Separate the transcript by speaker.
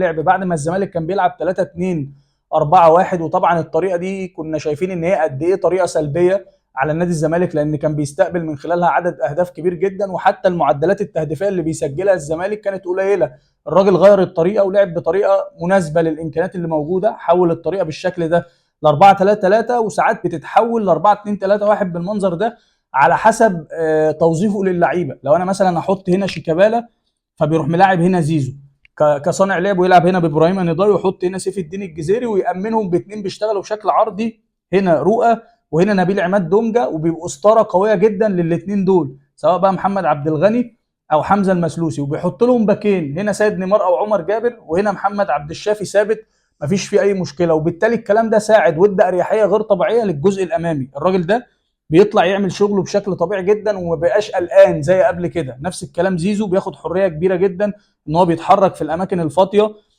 Speaker 1: لعب بعد ما الزمالك كان بيلعب 3-2 4-1. وطبعا الطريقه دي كنا شايفين ان هي قد ايه طريقه سلبيه على النادي الزمالك، لان كان بيستقبل من خلالها عدد اهداف كبير جدا، وحتى المعدلات التهديفيه اللي بيسجلها الزمالك كانت قليله. الراجل غير الطريقه ولعب بطريقه مناسبه للامكانيات اللي موجوده، حول الطريقه بالشكل ده ل 4-3-3، وساعات بتتحول ل 4-2-3-1 بالمنظر ده على حسب توظيفه للعيبه. لو انا مثلا احط هنا شيكابالا فبيروح ملاعب هنا زيزو كصانع لعب، ويلعب هنا بابراهيم نضاي، ويحط هنا سيف الدين الجزيري، ويامنهم باثنين بيشتغلوا بشكل عرضي، هنا رؤى وهنا نبيل عماد دونجا، وبيبقوا اسطوره قويه جدا للاثنين دول، سواء بقى محمد عبد الغني او حمزه المسلوسي. وبيحط لهم باكين، هنا سيد نيمار او عمر جابر، وهنا محمد عبد الشافي ثابت، مفيش فيه اي مشكله. وبالتالي الكلام ده ساعد وادى اريحيه غير طبيعيه للجزء الامامي. الراجل ده بيطلع يعمل شغله بشكل طبيعي جدا وما بقاش قلقان زي قبل كده. نفس الكلام زيزو، بياخد حريه كبيره جدا ان هو بيتحرك في الاماكن الفاضيه